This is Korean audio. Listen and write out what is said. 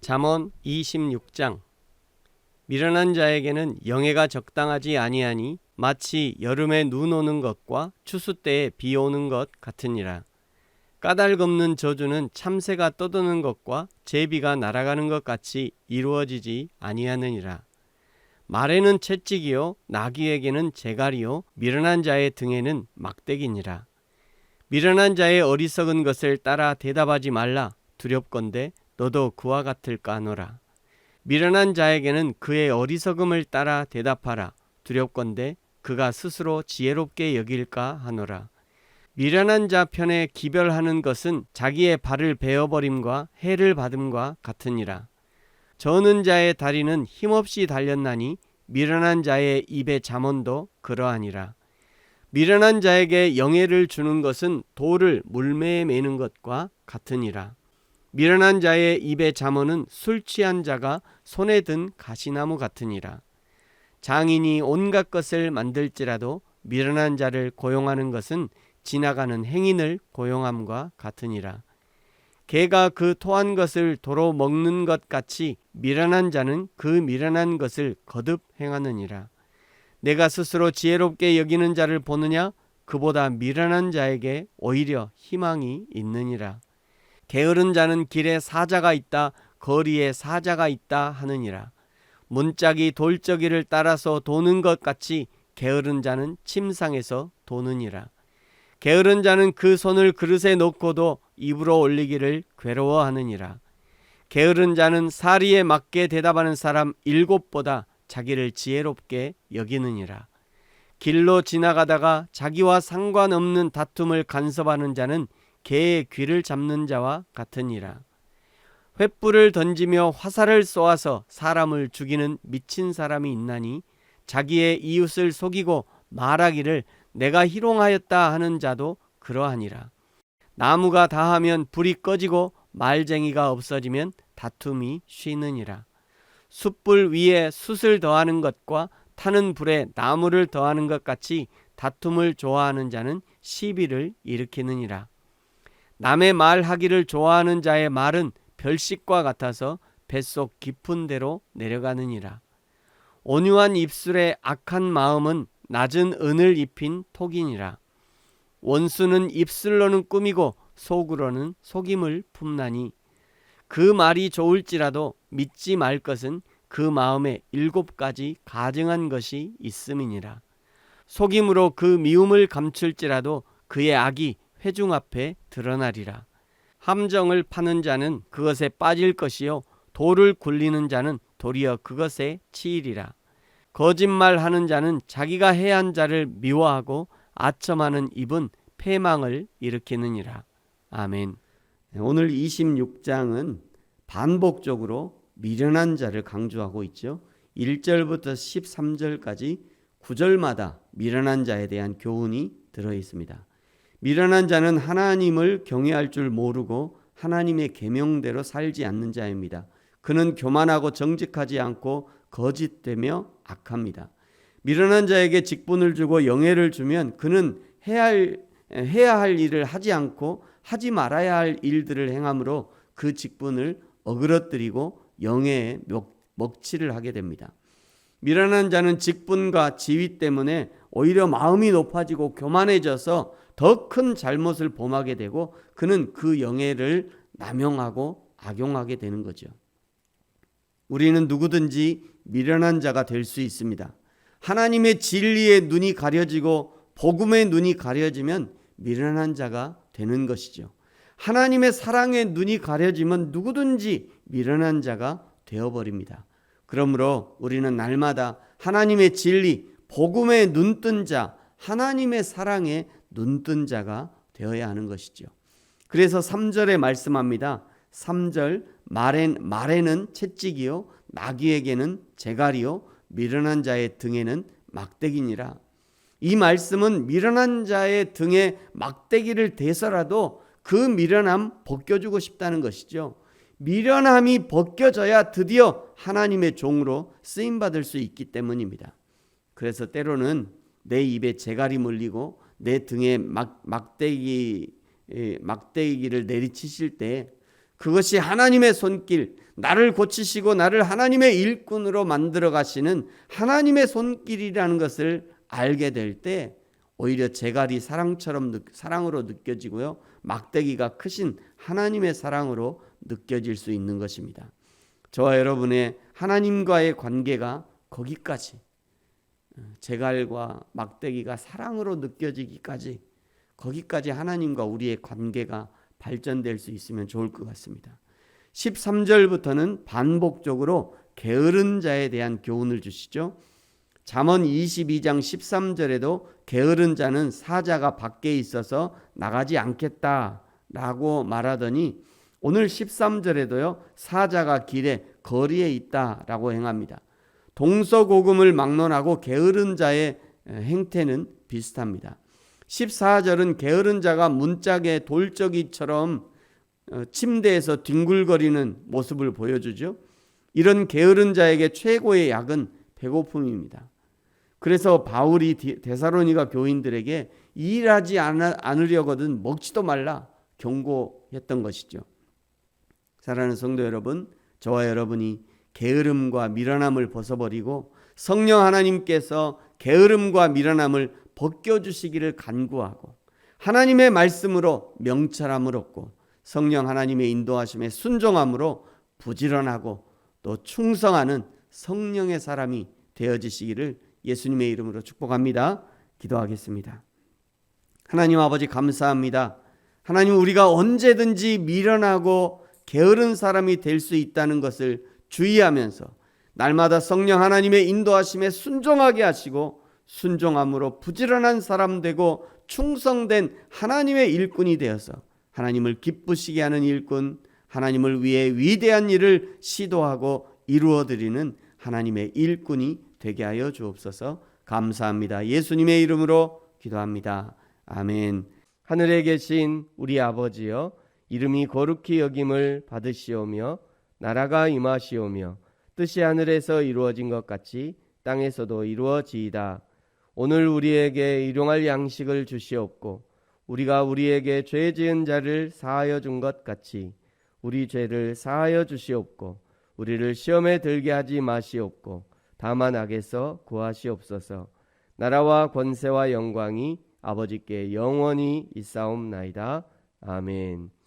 잠언 26장. 미련한 자에게는 영예가 적당하지 아니하니 마치 여름에 눈 오는 것과 추수 때에 비 오는 것 같으니라. 까닭없는 저주는 참새가 떠드는 것과 제비가 날아가는 것 같이 이루어지지 아니하느니라. 말에는 채찍이요 나귀에게는 재갈이요 미련한 자의 등에는 막대기니라. 미련한 자의 어리석은 것을 따라 대답하지 말라. 두렵건대 너도 그와 같을까 하노라. 미련한 자에게는 그의 어리석음을 따라 대답하라. 두렵건대 그가 스스로 지혜롭게 여길까 하노라. 미련한 자 편에 기별하는 것은 자기의 발을 베어버림과 해를 받음과 같으니라. 저는 자의 다리는 힘없이 달렸나니 미련한 자의 입의 잠언도 그러하니라. 미련한 자에게 영예를 주는 것은 돌을 물매에 매는 것과 같으니라. 미련한 자의 입의 잠언은 술 취한 자가 손에 든 가시나무 같으니라. 장인이 온갖 것을 만들지라도 미련한 자를 고용하는 것은 지나가는 행인을 고용함과 같으니라. 개가 그 토한 것을 도로 먹는 것 같이 미련한 자는 그 미련한 것을 거듭 행하느니라. 내가 스스로 지혜롭게 여기는 자를 보느냐? 그보다 미련한 자에게 오히려 희망이 있느니라. 게으른 자는 길에 사자가 있다, 거리에 사자가 있다 하느니라. 문짝이 돌저기를 따라서 도는 것 같이 게으른 자는 침상에서 도느니라. 게으른 자는 그 손을 그릇에 놓고도 입으로 올리기를 괴로워하느니라. 게으른 자는 사리에 맞게 대답하는 사람 7보다 자기를 지혜롭게 여기느니라. 길로 지나가다가 자기와 상관없는 다툼을 간섭하는 자는 개의 귀를 잡는 자와 같으니라. 횃불을 던지며 화살을 쏘아서 사람을 죽이는 미친 사람이 있나니 자기의 이웃을 속이고 말하기를 내가 희롱하였다 하는 자도 그러하니라. 나무가 다하면 불이 꺼지고 말쟁이가 없어지면 다툼이 쉬느니라. 숯불 위에 숯을 더하는 것과 타는 불에 나무를 더하는 것 같이 다툼을 좋아하는 자는 시비를 일으키느니라. 남의 말하기를 좋아하는 자의 말은 별식과 같아서 뱃속 깊은 데로 내려가느니라. 온유한 입술에 악한 마음은 낮은 은을 입힌 톡이니라. 원수는 입술로는 꾸미고 속으로는 속임을 품나니 그 말이 좋을지라도 믿지 말 것은 그 마음에 7가지 가증한 것이 있음이니라. 속임으로 그 미움을 감출지라도 그의 악이 회중 앞에 드러나리라. 함정을 파는 자는 그것에 빠질 것이요 돌을 굴리는 자는 도리어 그것에 치이리라. 거짓말하는 자는 자기가 해한 자를 미워하고 아첨하는 입은 패망을 일으키느니라. 아멘. 오늘 26장은 반복적으로 미련한 자를 강조하고 있죠. 1절부터 13절까지 9절마다 미련한 자에 대한 교훈이 들어 있습니다. 미련한 자는 하나님을 경외할 줄 모르고 하나님의 계명대로 살지 않는 자입니다. 그는 교만하고 정직하지 않고 거짓되며 악합니다. 미련한 자에게 직분을 주고 영예를 주면 그는 해야 할 일을 하지 않고 하지 말아야 할 일들을 행함으로 그 직분을 어그러뜨리고 영예에 먹칠을 하게 됩니다. 미련한 자는 직분과 지위 때문에 오히려 마음이 높아지고 교만해져서 더 큰 잘못을 범하게 되고 그는 그 영예를 남용하고 악용하게 되는 거죠. 우리는 누구든지 미련한 자가 될 수 있습니다. 하나님의 진리의 눈이 가려지고 복음의 눈이 가려지면 미련한 자가 되는 것이죠. 하나님의 사랑의 눈이 가려지면 누구든지 미련한 자가 되어버립니다. 그러므로 우리는 날마다 하나님의 진리, 복음의 눈뜬 자, 하나님의 사랑에 눈뜬 자가 되어야 하는 것이죠. 그래서 3절에 말씀합니다. 3절 말에는 채찍이요 나귀에게는 재갈이요 미련한 자의 등에는 막대기니라. 이 말씀은 미련한 자의 등에 막대기를 대서라도 그 미련함 벗겨주고 싶다는 것이죠. 미련함이 벗겨져야 드디어 하나님의 종으로 쓰임받을 수 있기 때문입니다. 그래서 때로는 내 입에 재갈이 물리고 내 등에 막대기를 내리치실 때 그것이 하나님의 손길, 나를 고치시고 나를 하나님의 일꾼으로 만들어 가시는 하나님의 손길이라는 것을 알게 될 때 오히려 제갈이 사랑으로 느껴지고요, 막대기가 크신 하나님의 사랑으로 느껴질 수 있는 것입니다. 저와 여러분의 하나님과의 관계가 거기까지, 제갈과 막대기가 사랑으로 느껴지기까지, 거기까지 하나님과 우리의 관계가 발전될 수 있으면 좋을 것 같습니다. 13절부터는 반복적으로 게으른 자에 대한 교훈을 주시죠. 잠언 22장 13절에도 게으른 자는 사자가 밖에 있어서 나가지 않겠다라고 말하더니 오늘 13절에도요, 사자가 길에 거리에 있다라고 행합니다. 동서고금을 막론하고 게으른 자의 행태는 비슷합니다. 14절은 게으른 자가 문짝의 돌적이처럼 침대에서 뒹굴거리는 모습을 보여주죠. 이런 게으른 자에게 최고의 약은 배고픔입니다. 그래서 바울이 데살로니가 교인들에게 일하지 않으려거든 먹지도 말라 경고했던 것이죠. 사랑하는 성도 여러분, 저와 여러분이 게으름과 미련함을 벗어버리고 성령 하나님께서 게으름과 미련함을 벗겨주시기를 간구하고 하나님의 말씀으로 명철함을 얻고 성령 하나님의 인도하심에 순종함으로 부지런하고 또 충성하는 성령의 사람이 되어지시기를 예수님의 이름으로 축복합니다. 기도하겠습니다. 하나님 아버지 감사합니다. 하나님, 우리가 언제든지 미련하고 게으른 사람이 될 수 있다는 것을 주의하면서 날마다 성령 하나님의 인도하심에 순종하게 하시고 순종함으로 부지런한 사람 되고 충성된 하나님의 일꾼이 되어서 하나님을 기쁘시게 하는 일꾼, 하나님을 위해 위대한 일을 시도하고 이루어드리는 하나님의 일꾼이 되게 하여 주옵소서. 감사합니다. 예수님의 이름으로 기도합니다. 아멘. 하늘에 계신 우리 아버지여, 이름이 거룩히 여김을 받으시오며 나라가 임하시오며 뜻이 하늘에서 이루어진 것 같이 땅에서도 이루어지이다. 오늘 우리에게 일용할 양식을 주시옵고 우리가 우리에게 죄 지은 자를 사하여 준 것 같이 우리 죄를 사하여 주시옵고 우리를 시험에 들게 하지 마시옵고 다만 악에서 구하시옵소서. 나라와 권세와 영광이 아버지께 영원히 있사옵나이다. 아멘.